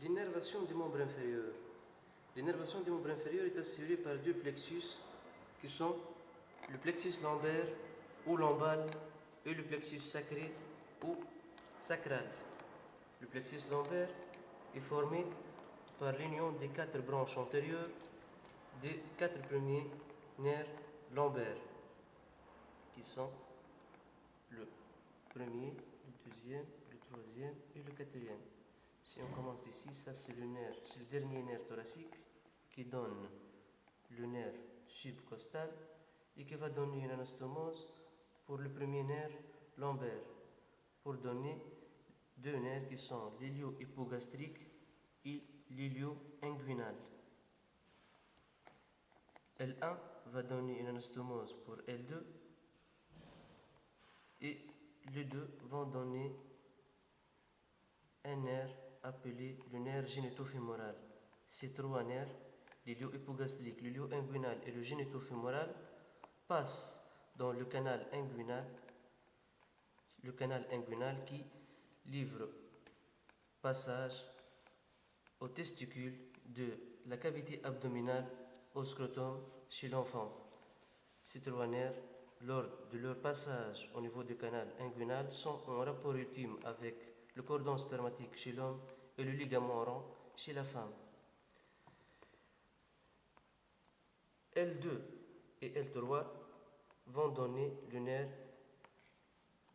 L'innervation des membres inférieurs. L'innervation des membres inférieurs est assurée par deux plexus qui sont le plexus lombaire ou lombal et le plexus sacré ou sacral. Le plexus lombaire est formé par l'union des quatre branches antérieures des quatre premiers nerfs lombaires qui sont le premier, le deuxième, le troisième et le quatrième. Si on commence d'ici, ça c'est le dernier nerf thoracique qui donne le nerf subcostal et qui va donner une anastomose pour le premier nerf lombaire pour donner deux nerfs qui sont l'ilio-hypogastrique et l'ilio-inguinal. L1 va donner une anastomose pour L2 et les deux vont donner un nerf appelé le nerf génitofémoral. Ces trois nerfs, l'ilio-hypogastrique, l'ilio-inguinal et le génitofémoral, passent dans le canal inguinal qui livre passage aux testicules de la cavité abdominale au scrotum chez l'enfant. Ces trois nerfs, lors de leur passage au niveau du canal inguinal, sont en rapport ultime avec le cordon spermatique chez l'homme et le ligament rond chez la femme. L2 et L3 vont donner le nerf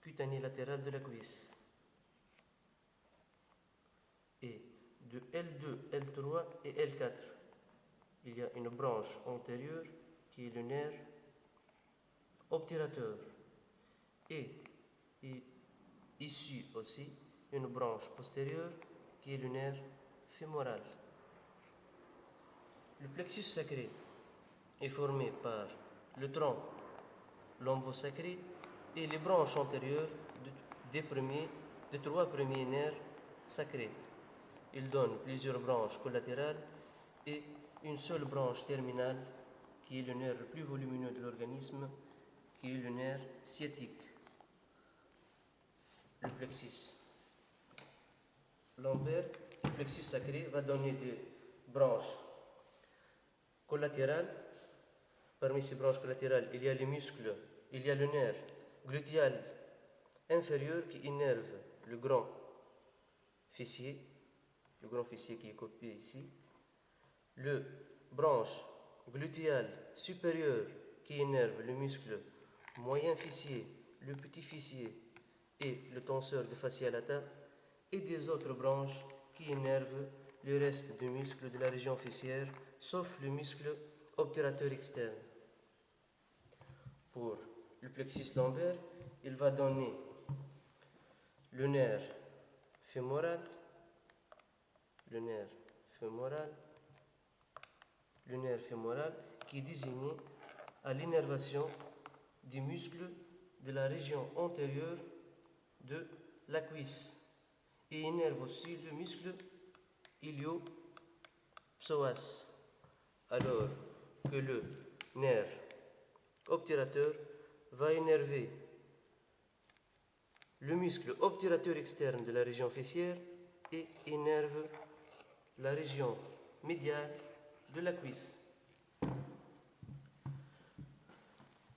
cutané latéral de la cuisse. Et de L2, L3 et L4, il y a une branche antérieure qui est le nerf obturateur et ici aussi une branche postérieure qui est le nerf fémoral. Le plexus sacré est formé par le tronc lombosacré et les branches antérieures des trois premiers nerfs sacrés. Il donne plusieurs branches collatérales et une seule branche terminale qui est le nerf le plus volumineux de l'organisme, qui est le nerf sciatique. Le plexus lombaire, le plexus sacré va donner des branches collatérales. Parmi ces branches collatérales, il y a les muscles, il y a le nerf glutéal inférieur qui innerve le grand fessier qui est copié ici, le branche glutéale supérieure qui innerve le muscle moyen fessier, le petit fessier et le tenseur de fascia lata, et des autres branches qui innervent le reste du muscle de la région fessière, sauf le muscle obturateur externe. Pour le plexus lombaire, il va donner le nerf fémoral, qui est désigné à l'innervation des muscles de la région antérieure de la cuisse et innerve aussi le muscle ilio-psoas, alors que le nerf obturateur va innerver le muscle obturateur externe de la région fessière et innerve la région médiale de la cuisse.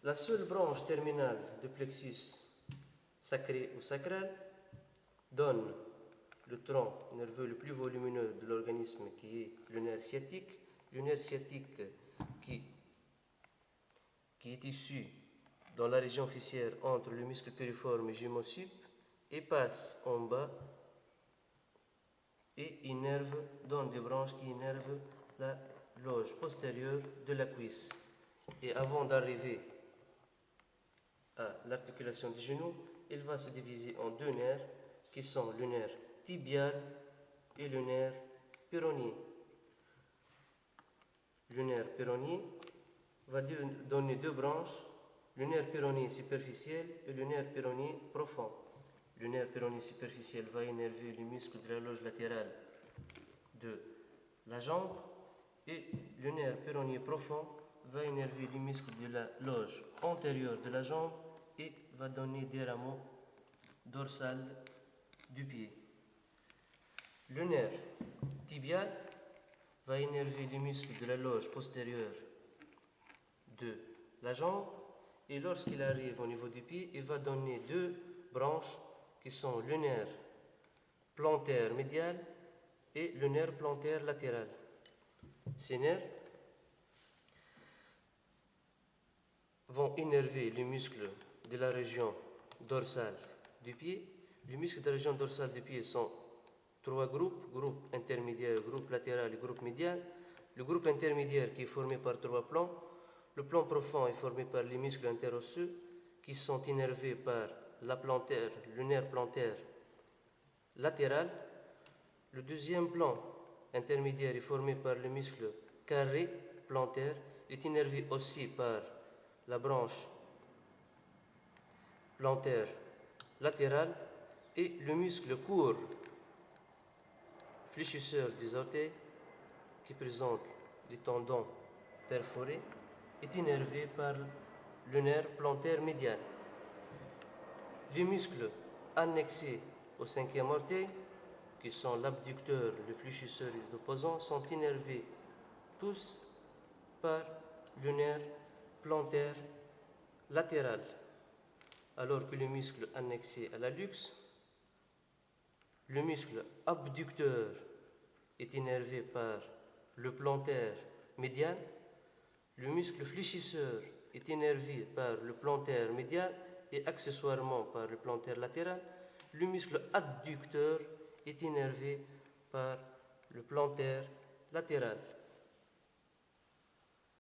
La seule branche terminale de plexus sacré ou sacral donne le tronc nerveux le plus volumineux de l'organisme qui est le nerf sciatique qui est issu dans la région fessière entre le muscle piriforme et jumeau-sup et passe en bas et donne des branches qui innervent la loge postérieure de la cuisse. Et avant d'arriver à l'articulation du genou, il va se diviser en deux nerfs qui sont le nerf tibial et le nerf péroné. Le nerf péroné va donner deux branches, le nerf péroné superficiel et le nerf péroné profond. Le nerf péroné superficiel va innerver les muscles de la loge latérale de la jambe et le nerf péroné profond va innerver les muscles de la loge antérieure de la jambe et va donner des rameaux dorsales du pied. Le nerf tibial va innerver les muscles de la loge postérieure de la jambe, et lorsqu'il arrive au niveau du pied, il va donner deux branches qui sont le nerf plantaire médial et le nerf plantaire latéral. Ces nerfs vont innerver les muscles de la région dorsale du pied. Les muscles de la région dorsale du pied sont trois groupes, groupe intermédiaire, groupe latéral et groupe médial. Le groupe intermédiaire qui est formé par trois plans. Le plan profond est formé par les muscles interosseux qui sont innervés par la plantaire, le nerf plantaire latéral. Le deuxième plan intermédiaire est formé par le muscle carré plantaire, est innervé aussi par la branche plantaire latérale, et le muscle court fléchisseur des orteils qui présente les tendons perforés est innervé par le nerf plantaire médial. Les muscles annexés au cinquième orteil, qui sont l'abducteur, le fléchisseur et l'opposant, sont innervés tous par le nerf plantaire latéral, alors que le muscle annexé à l'hallux, le muscle abducteur est innervé par le plantaire médial, le muscle fléchisseur est innervé par le plantaire médial et accessoirement par le plantaire latéral. Le muscle adducteur est innervé par le plantaire latéral.